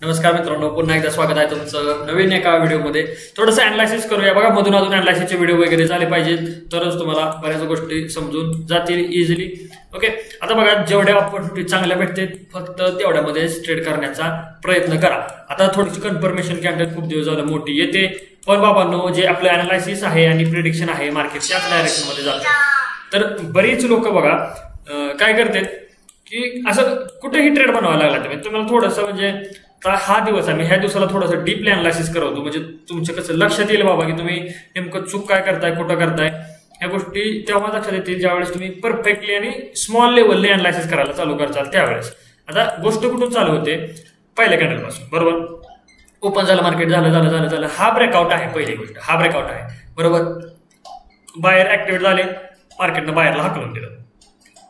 नमस्कार मित्रांनो, पुन्हा एकदा स्वागत आहे तुमचं नवीन एका व्हिडिओमध्ये. थोडंसं अनालिसिस करूया. बघा, मधून अधून अनालिसिसचे व्हिडिओ वगैरे झाले पाहिजेत, तरच तुम्हाला बऱ्याच गोष्टी समजून जातील इझिली. ओके, आता बघा, जेवढ्या ऑपॉर्च्युनिटी चांगल्या भेटते फक्त तेवढ्यामध्येच ट्रेड करण्याचा प्रयत्न करा. आता थोडीशी कन्फर्मेशन कॅन्डल खूप दिवस झालं मोठी येते, पण बाबांनो, जे आपलं अनालिसिस आहे आणि प्रिडिक्शन आहे मार्केट त्याच डायरेक्शन मध्ये जातं. तर बरीच लोक बघा काय करतात की असं कुठेही ट्रेड बनवायला लागला. तुम्हाला थोडंसं म्हणजे हा दिवस आहे, मी ह्या दिवसाला थोडंसं डीपली अनालिसिस करवतो, म्हणजे तुमचं कसं लक्षात येईल बाबा की तुम्ही नेमकं चूक काय करताय, कुठं करताय, ह्या गोष्टी तेव्हा लक्षात येतील ज्यावेळेस तुम्ही परफेक्टली आणि स्मॉल लेवलने अनालिसिस करायला चालू करताल त्यावेळेस. आता गोष्ट कुठून चालू होते? पहिल्या कॅन्डल पासून, बरोबर. ओपन झालं मार्केट, झालं, हा ब्रेकआउट आहे. पहिली गोष्ट हा ब्रेकआउट आहे, बरोबर. बायर ऍक्टिव्हेट झाले, मार्केटनं बायरला हाकलून दिलं.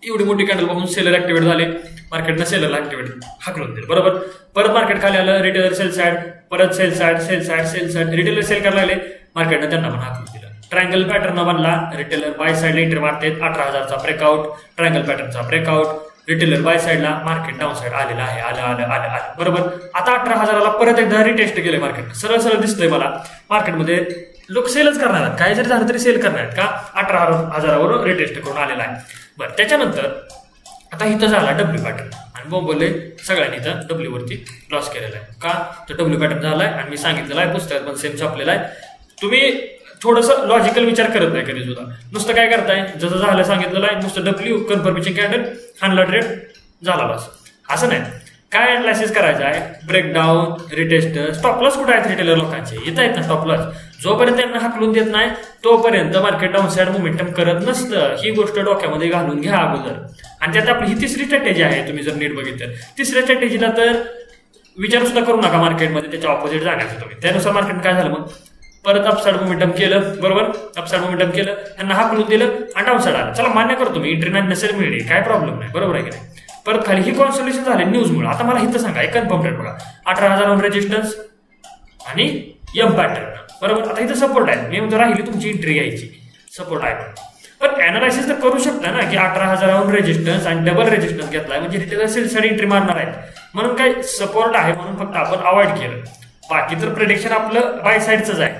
एवढी मोठी कॅन्डल बघून सेलर ऍक्टिव्हेट झाले, मार्केटनं सेलरला ऍक्टिव्हेट हाकलून दिलं, बरोबर. परत मार्केट खाली आलं, रिटेलर सेल साइड, परत सेल साइड, रिटेलर सेल करायला लागले, मार्केटनं त्यांना पण हाकलून दिलं. ट्रायंगल पॅटर्न बनला, रिटेलर बाय साइडला एंट्री मारते, 18,000चा ब्रेकआउट, ट्रायंगल पॅटर्नचा ब्रेकआउट, रिटेलर बाय साइडला, मार्केट डाऊन साइड आलेला आहे, आलं, बरोबर. आता 18,000ला परत एकदा रिटेस्ट केले मार्केट. सरळ दिसतंय मला मार्केटमध्ये लोक सेलच करणार आहेत, काय जरी झालं तरी सेल करणार आहेत का? 18,000वर रिटेस्ट करून आलेला आहे. बरं, त्याच्यानंतर आता इथं झाला डब्ल्यू पॅटर्न आणि बोंबले सगळ्यांनी इथं डब्ल्यू वरती लॉस केलेला आहे. का? तर डब्ल्यू पॅटर्न झालाय आणि मी सांगितलेलं आहे, पुस्तकात पण सेम छापलेलं आहे. तुम्ही थोडंसं लॉजिकल विचार करत नाही कधी सुद्धा, नुसतं काय करताय, जसं झालं सांगितलेलं आहे, नुसतं डब्ल्यू कन्फर्मेशन कॅन्डल, हाणला ट्रेड, झाला लॉस. असं नाही, काय अनालिसिस करायचं आहे? ब्रेकडाऊन, रिटेस्ट, स्टॉप लॉस कुठे आहेत रिटेलर लोकांचे? येत आहेत ना स्टॉप लॉस. जोपर्यंत त्यांना हाकलून देत नाही तोपर्यंत मार्केट डाऊन साइड मोमेंटम करत नसतं. ही गोष्ट डोक्यामध्ये घालून घ्या अगोदर. आणि त्यात आपली ही तिसरी स्ट्रॅटेजी आहे, तुम्ही जर नीट बघितलं तिसऱ्या स्ट्रॅटेजीला तर विचार सुद्धा करू नका मार्केटमध्ये त्याच्या ऑपोजिट जाण्याचं. तुम्ही त्यानुसार मार्केट काय झालं, मग परत अपसाइड मोमेंटम केलं, बरोबर. अपसाइड मोमेंटम केलं, त्यांना हाकलून दिलं आणि डाऊन साइड आलं. चला, मान्य करतो मी, इंटरनेट नसेल मिळेल, काय प्रॉब्लेम नाही, बरोबर आहे की नाही. परत खाली ही कॉन्सोलेशन झाले न्यूजमुळे. आता मला इथं सांगा, एक कन्फर्म रेट बघा, 18,000 रेजिस्टन्स आणि एम पॅटर्न, बरोबर. आता इथं सपोर्ट आहे, मी म्हणतो राहिली तुमची एंट्री घ्यायची, सपोर्ट आहे. पण अनालायसिस तर करू शकता ना की 18,000 रेजिस्टन्स आणि डबल रेजिस्टन्स घेतलाय म्हणजे रिटेलर सेलसाठी एंट्री मारणार आहेत, म्हणून काय सपोर्ट आहे म्हणून फक्त आपण अवॉइड केलं. बाकी तर प्रेडिक्शन आपलं बाय साईडच आहे,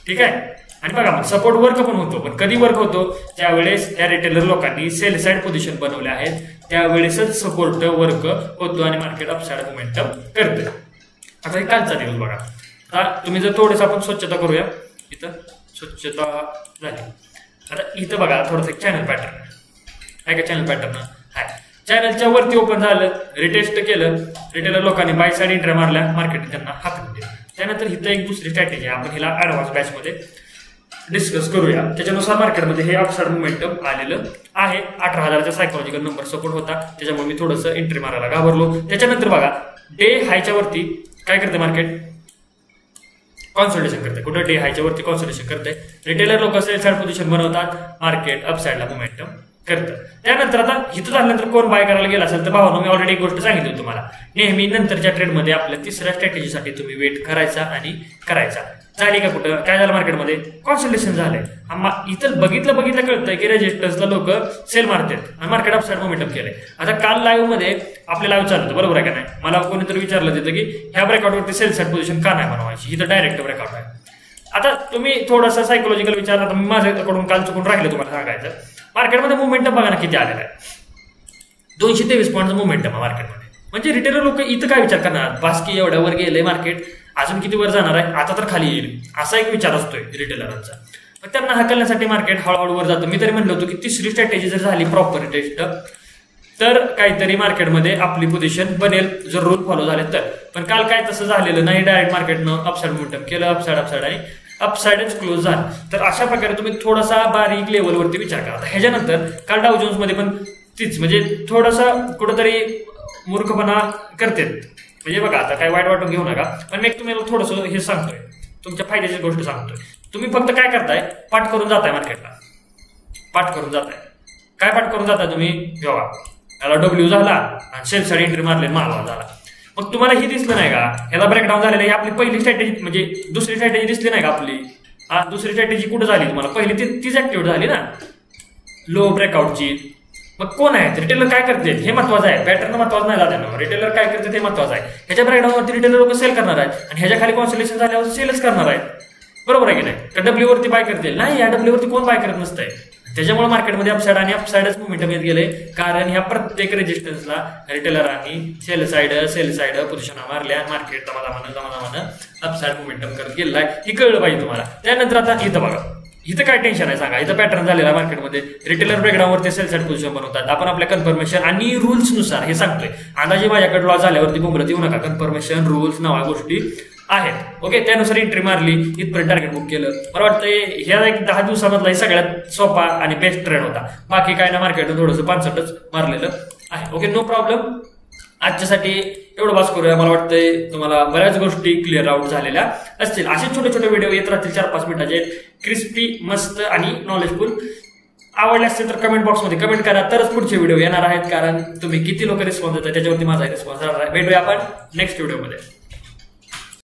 ठीक आहे. आणि बघा, मग सपोर्ट वर्क पण होतो, पण कधी वर्क होतो? ज्यावेळेस या रिटेलर लोकांनी सेल साइड पोझिशन बनवले आहेत त्यावेळेसच सपोर्ट वर्क होतो आणि मार्केट अपसाइड मोमेंटम करते. आता हे कालचा दिवस बघा. आता तुम्ही जर थोडंसं आपण स्वच्छता करूया, इथं स्वच्छता झाली. आता इथं बघा थोडंसं चॅनल पॅटर्न आहे का? चॅनल पॅटर्न आहे, चॅनलच्या वरती ओपन झालं, रिटेस्ट केलं, रिटेलर लोकांनी बाय साइड एंट्री मारल्या, मार्केट त्यांना हाकलून दिलं. त्यानंतर इथं एक दुसरी स्ट्रॅटेजी आहे, आपण हिला ऍडव्हान्स बॅच मध्ये डिस्कस करूया. त्याच्यानुसार मार्केटमध्ये हे अपसाइड मोमेंटम आलेलं आहे. 18,000चा सायकोलॉजिकल नंबर सपोर्ट होता, त्याच्यामुळे मी थोडंसं एंट्री मारायला घाबरलो. त्याच्यानंतर बघा, डे हायच्या वरती काय करते मार्केट? कॉन्सोलिडेशन करते. कुठं? डे हायच्या वरती कॉन्सोलिडेशन करते. रिटेलर लोक सेल साइड पोझिशन बनवतात, मार्केट अपसाइडला मोमेंटम करतं. त्यानंतर आता इथं झाल्यानंतर कोण बाय करायला गेला असेल तर भावानो, मी ऑलरेडी एक गोष्ट सांगितली तुम्हाला, नेहमी नंतरच्या ट्रेडमध्ये आपल्या तिसऱ्या स्ट्रॅटेजीसाठी तुम्ही वेट करायचा आणि करायचा. झाली का? कुठं काय झालं मार्केटमध्ये? कॉन्सोलिडेशन झालंय. इथं बघितलं कळतंय की रेजिस्टन्सला लोक सेल मारतात आणि मार्केट अपसाइड मोमेंटम केलंय. आता काल लाईव्ह मध्ये आपलं लाईव्ह चालू होतं, बरोबर आहे का नाही? मला कोणीतरी विचारलं तिथं की ह्या ब्रेकआउटवरती सेल साइड पोझिशन का नाही बनवायची, इथं डायरेक्ट ब्रेकआउट आहे. आता तुम्ही थोडासा सायकोलॉजिकल विचार, आता मी माझ्याकडून काल चुकून राहिलं तुम्हाला सांगायचं, मार्केटमध्ये मुवमेंटम बघा ना किती आलेला आहे. 223 पॉईंटचं मुवमेंटम आहे मार्केटमध्ये. म्हणजे रिटेलर लोक इथं काय विचार करणार? बास्की एवढ्यावर गेलंय मार्केट, अजून किती वर जाणार आहे, आता तर खाली येईल, असा एक विचार असतोय रिटेलरांचा. मग त्यांना हाकलण्यासाठी मार्केट हळूहळू वर जातं. मी तरी म्हणलं होतो की तिसरी स्ट्रॅटेजी जर झाली प्रॉपर टेस्ट तर काहीतरी मार्केटमध्ये आपली पोझिशन बनेल, जर रूल फॉलो झाले तर. पण काल काय तसं झालेलं नाही, डायरेक्ट मार्केटनं अपसाइड मोमेंटम केलं, अपसाइड आणि अपसाइडच क्लोज झालं. तर अशा प्रकारे तुम्ही थोडासा बारीक लेवलवरती विचार करा. ह्याच्यानंतर काल डाव जोन्स मध्ये पण तीच, म्हणजे थोडासा कुठंतरी मूर्खपणा करते. म्हणजे बघा, आता काय वाईट वाटून घेऊ नका, पण मी तुम्हाला थोडंसं हे सांगतोय, तुमच्या फायद्याची गोष्ट सांगतोय. तुम्ही फक्त काय करताय? पाठ करून जाताय मार्केटला, पाठ करून जाताय. काय पाठ करून जाताय तुम्ही? बघा, याला डब्ल्यू झाला आणि सेल साइड एंट्री मारले, मालवा झाला. मग तुम्हाला ही दिसलं नाही का ह्याला ब्रेकडाऊन झालेलं? ही आपली पहिली स्ट्रॅटेजी, म्हणजे दुसरी स्ट्रॅटेजी दिसली नाही का आपली? दुसरी स्ट्रॅटेजी कुठं झाली तुम्हाला? पहिली तीच ऍक्टिव्ह झाली ना, लो ब्रेकआउटची. मग कोण आहेत रिटेलर, काय करतात हे महत्वाचं आहे. पॅटर्न महत्वाचं नाही त्यांना, रिटेलर काय करतात हे महत्वाचं आहे. ह्याच्या ब्रेकडाऊनवरती रिटेलर लोक सेल करणार आहेत आणि ह्याच्या खाली कॉन्सोलेशन झाल्यावर सेलच करणार आहेत. बरोबर आहे की नाही? का डब्ल्यू वरती बाय करतील? नाही, या डब्ल्यू वरती कोण बाय करत नसतंय. त्याच्यामुळे मार्केटमध्ये अपसाईड आणि अपसाईडच मोमेंटम येत गेले, कारण ह्या प्रत्येक रेजिस्टन्सला रिटेलरांनी सेल साइड पोझिशन मारल्या, मार्केट जमा अपसाईड मोमेंटम करत गेलाय. हे कळलं पाहिजे तुम्हाला. त्यानंतर आता इथं बघा, इथं काय टेन्शन आहे सांगा. इथं पॅटर्न झालेला मार्केटमध्ये, रिटेलर ब्रेकडाऊनवरती सेल साइड पोझिशन बनवतात. आपण आपल्या कन्फर्मेशन आणि रूल्स नुसार हे सांगतोय. अंदाजे माझ्याकडे लॉस झाल्यावरती बोंबलत येऊ नका. कन्फर्मेशन, रूल्स नावा गोष्टी आहेत. ओके, त्यानुसार एंट्री मारली, इथपर्यंत टार्गेट बुक केलं. मला वाटतं ह्या एक 10 दिवसामधला सगळ्यात सोपा आणि बेस्ट ट्रेंड होता. बाकी काय ना, मार्केटनं थोडंसं 65च मारलेलं आहे. Okay, no problem. आजच्यासाठी एवढं बास करूया. मला वाटतंय तुम्हाला बऱ्याच गोष्टी क्लिअर आउट झालेल्या असतील. असे छोटे छोटे व्हिडिओ येत राहतील 4-5 मिनिटाचे, क्रिस्पी, मस्त आणि नॉलेजफुल. आवडले असतील तर कमेंट बॉक्समध्ये कमेंट करा, तरच पुढचे व्हिडिओ येणार आहेत. कारण तुम्ही किती लोक रिस्पॉन्स देता त्याच्यावरती माझा रिस्पॉन्स राहणार आहे. भेटूया आपण नेक्स्ट व्हिडिओमध्ये.